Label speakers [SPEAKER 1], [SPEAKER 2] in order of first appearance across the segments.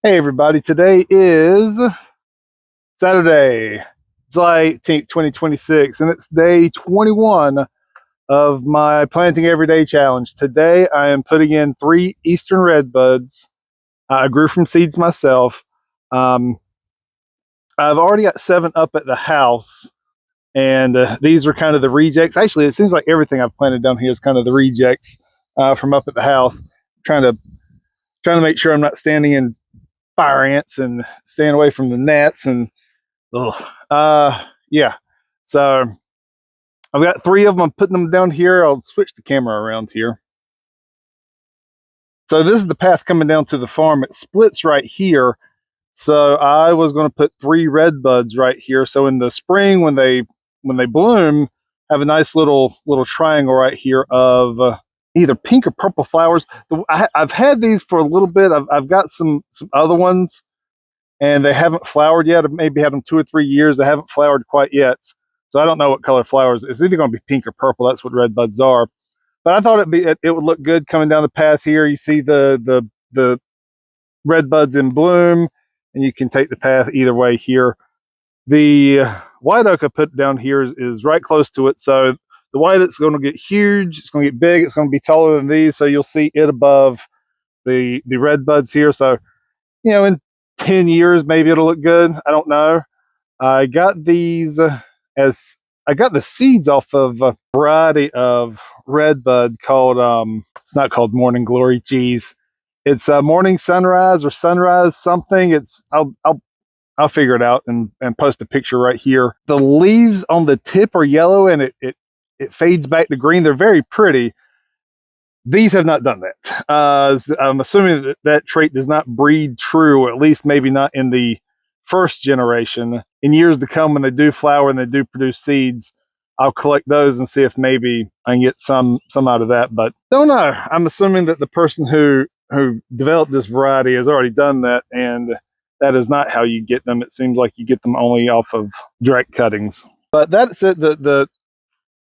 [SPEAKER 1] Hey everybody, today is Saturday, July 18th, 2026, and it's day 21 of my Planting Everyday Challenge. Today I am putting in 3 Eastern redbuds. I grew from seeds myself. Um, I've already got 7 up at the house, and these are kind of the rejects. Actually, it seems like everything I've planted down here is kind of the rejects from up at the house. Trying to make sure I'm not standing in fire ants and staying away from the gnats and yeah. So I've got 3 of them. I'm putting them down here. I'll switch the camera around here. So this is the path coming down to the farm. It splits right here. So I was going to put 3 red buds right here. So in the spring, when they bloom, have a nice little triangle right here of either pink or purple flowers. I've had these for a little bit. I've got some other ones, and they haven't flowered yet. I've maybe had them 2 or 3 years. They haven't flowered quite yet. So I don't know what color flowers. It's either going to be pink or purple. That's what red buds are. But I thought it would look good coming down the path here. You see the red buds in bloom, and you can take the path either way here. The white oak I put down here is right close to it. So the white oak's going to get huge. It's going to get big. It's going to be taller than these. So you'll see it above the red buds here. So, you know, in 10 years, maybe it'll look good. I don't know. I got these as I got the seeds off of a variety of redbud called, it's not called Morning Glory. Geez. It's Morning Sunrise or Sunrise something. I'll figure it out and post a picture right here. The leaves on the tip are yellow and it fades back to green. They're very pretty. These have not done that. I'm assuming that trait does not breed true, or at least maybe not in the first generation. In years to come, when they do flower and they do produce seeds, I'll collect those and see if maybe I can get some out of that. But don't know. I'm assuming that the person who developed this variety has already done that, and that is not how you get them. It seems like you get them only off of direct cuttings. But that's it.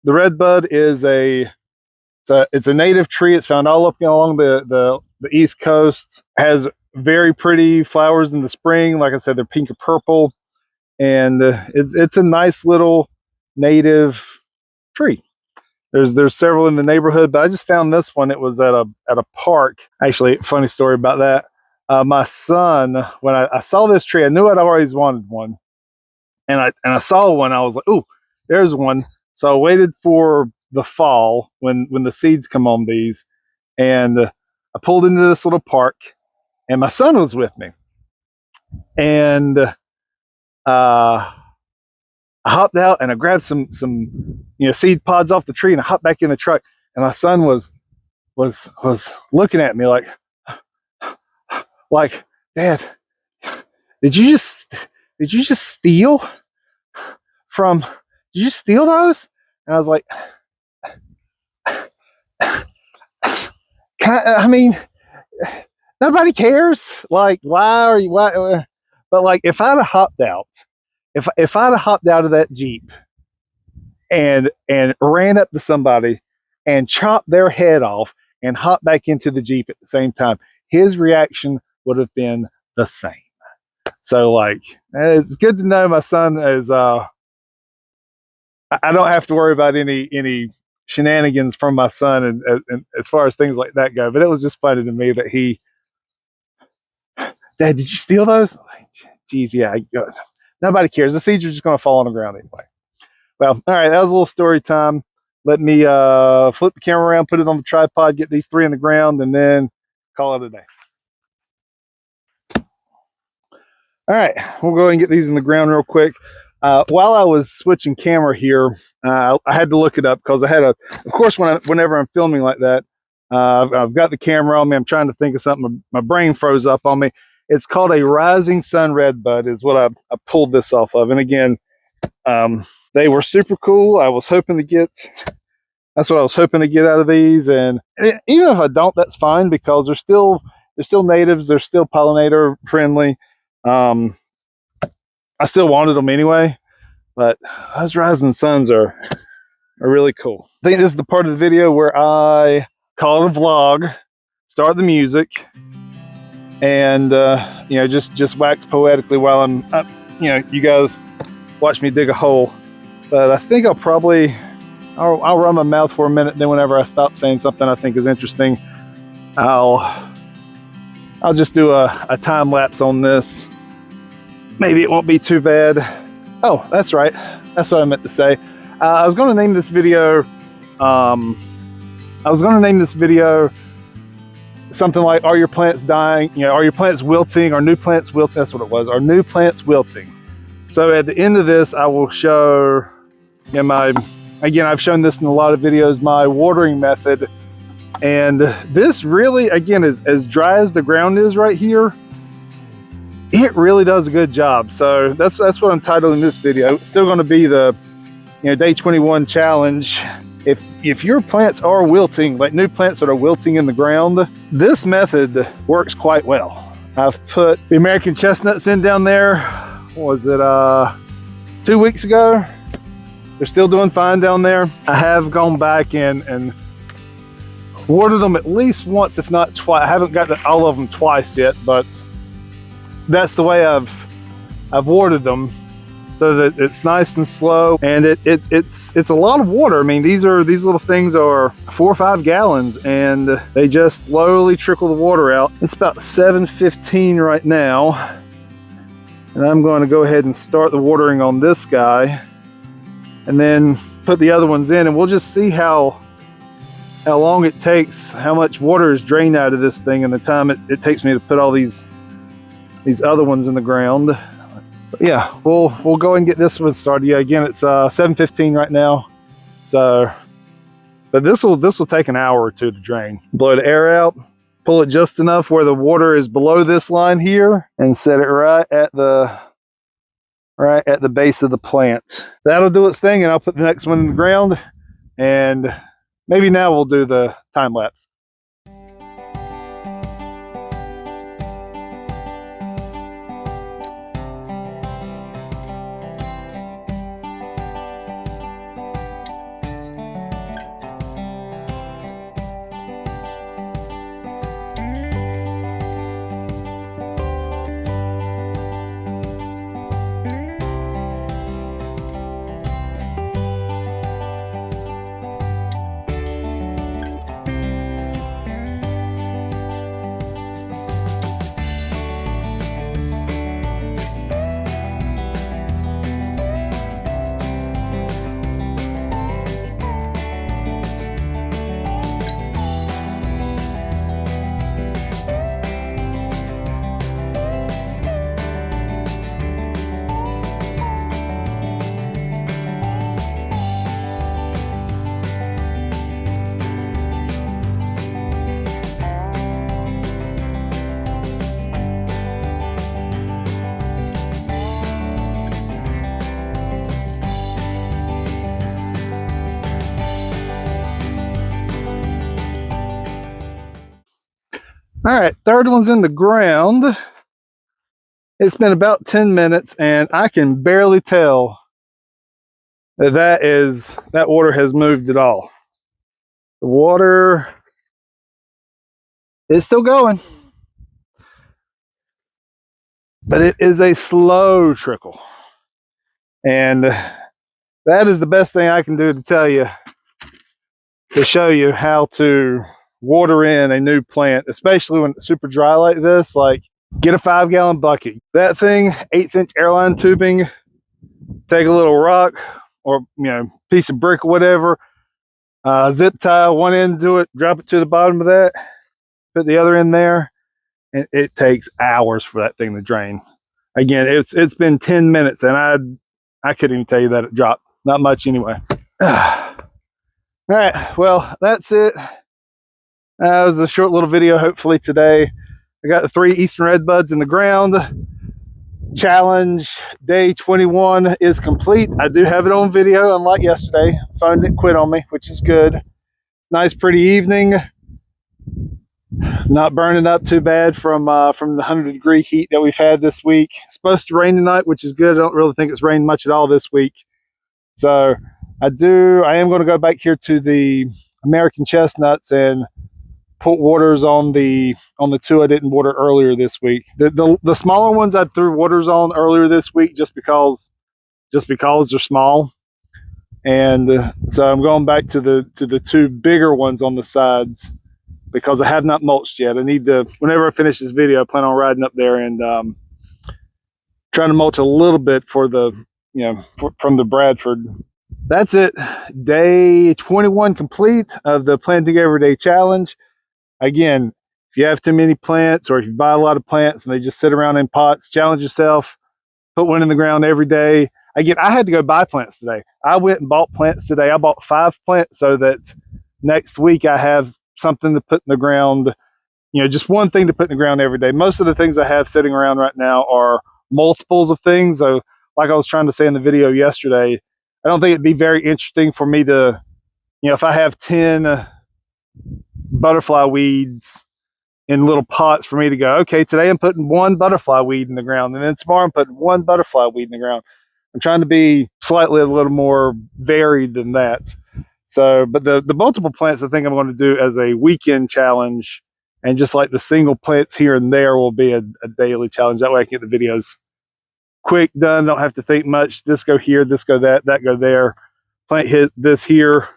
[SPEAKER 1] The redbud is it's a native tree. It's found all up along the East Coast. It has very pretty flowers in the spring. Like I said, they're pink or purple, and it's a nice little native tree. There's several in the neighborhood, but I just found this one. It was at a park. Actually, funny story about that. My son, when I saw this tree, I knew I'd always wanted one, and I saw one. I was like, "Ooh, there's one." So I waited for the fall when the seeds come on these, and I pulled into this little park, and my son was with me, and I hopped out and I grabbed some seed pods off the tree, and I hopped back in the truck, and my son was looking at me like, "Dad, did you just steal from? Did you steal those?" And I was like, I mean, nobody cares. Like, why are you? Why? But like, if I'd have hopped out, if I'd have hopped out of that Jeep and ran up to somebody and chopped their head off and hopped back into the Jeep at the same time, his reaction would have been the same. So like, it's good to know my son is. I don't have to worry about any shenanigans from my son, and as far as things like that go. But it was just funny to me that Dad, did you steal those? Geez, yeah. Nobody cares. The seeds are just going to fall on the ground anyway. Well, all right, that was a little story time. Let me flip the camera around, put it on the tripod, get these 3 in the ground, and then call it a day. All right, we'll go ahead and get these in the ground real quick. While I was switching camera here, I had to look it up because I had of course, whenever I'm filming like that, I've got the camera on me. I'm trying to think of something. My brain froze up on me. It's called a rising sun redbud is what I pulled this off of. And again, they were super cool. That's what I was hoping to get out of these. And even if I don't, that's fine because they're still natives. They're still pollinator friendly. I still wanted them anyway, but those rising suns are really cool. I think this is the part of the video where I call it a vlog, start the music, and you know, just wax poetically while I'm you know, you guys watch me dig a hole. But I think I'll run my mouth for a minute, then whenever I stop saying something I think is interesting, I'll just do a time lapse on this. Maybe it won't be too bad. Oh, that's right, that's what I meant to say. I was going to name this video something like, are your plants dying? You know, are your plants wilting? Are new plants wilting? That's what it was. Are new plants wilting? So at the end of this, I will show, you know, again, I've shown this in a lot of videos, my watering method. And this really, again, is as dry as the ground is right here. It really does a good job. So that's what I'm titling this video. It's still going to be the, you know, day 21 challenge. If your plants are wilting, like new plants that are wilting in the ground, this method works quite well. I've put the American chestnuts in down there. What was it, 2 weeks ago? They're still doing fine down there. I have gone back and watered them at least once, if not twice. I haven't got all of them twice yet, but that's the way I've watered them, so that it's nice and slow, and it's a lot of water. I mean, these little things are 4 or 5 gallons, and they just slowly trickle the water out. It's about 7:15 right now, and I'm going to go ahead and start the watering on this guy, and then put the other ones in, and we'll just see how long it takes, how much water is drained out of this thing, and the time it takes me to put all these other ones in the ground. But yeah, we'll go and get this one started. Yeah, again, it's 7:15 right now. So, but this will take an hour or two to drain. Blow the air out, pull it just enough where the water is below this line here, and set it right at the base of the plant. That'll do its thing, and I'll put the next one in the ground, and maybe now we'll do the time lapse. All right, third one's in the ground. It's been about 10 minutes, and I can barely tell that water has moved at all. The water is still going, but it is a slow trickle. And that is the best thing I can do to tell you, to show you how to water in a new plant, especially when it's super dry like this. Like, get a 5-gallon bucket. That thing, 1/8-inch airline tubing, take a little rock or, you know, piece of brick or whatever, zip tie one end to it, drop it to the bottom of that, put the other in there, and it takes hours for that thing to drain. Again, it's been 10 minutes, and I couldn't even tell you that it dropped. Not much anyway. All right, well, that's it. It was a short little video, hopefully today. I got the 3 eastern redbuds in the ground. Challenge day 21 is complete. I do have it on video, unlike yesterday. Phone didn't quit on me, which is good. Nice, pretty evening. Not burning up too bad from the 100-degree heat that we've had this week. It's supposed to rain tonight, which is good. I don't really think it's rained much at all this week. So I am going to go back here to the American chestnuts and put waters on the two I didn't water earlier this week. The smaller ones I threw waters on earlier this week just because they're small. And so I'm going back to the two bigger ones on the sides because I have not mulched yet. I need to, whenever I finish this video, I plan on riding up there and trying to mulch a little bit for the, from the Bradford. That's it. Day 21 complete of the Planting Everyday Challenge. Again, if you have too many plants or if you buy a lot of plants and they just sit around in pots, challenge yourself, put one in the ground every day. Again, I had to go buy plants today. I went and bought plants today. I bought 5 plants so that next week I have something to put in the ground, just one thing to put in the ground every day. Most of the things I have sitting around right now are multiples of things. So like I was trying to say in the video yesterday, I don't think it'd be very interesting for me to, if I have 10 butterfly weeds in little pots for me to go, okay, today I'm putting 1 butterfly weed in the ground, and then tomorrow I'm putting 1 butterfly weed in the ground. I'm trying to be slightly a little more varied than that. So, but the multiple plants I think I'm going to do as a weekend challenge, and just like the single plants here and there will be a daily challenge. That way I can get the videos quick done, don't have to think much. This go here, this go that go there. Plant hit this here,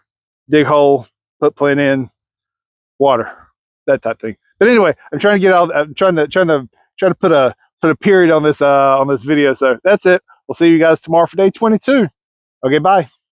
[SPEAKER 1] dig hole, put plant in, water, that type thing. But anyway, I'm trying to get all. I'm trying to put a period on this video. So that's it. We'll see you guys tomorrow for day 22. Okay, bye.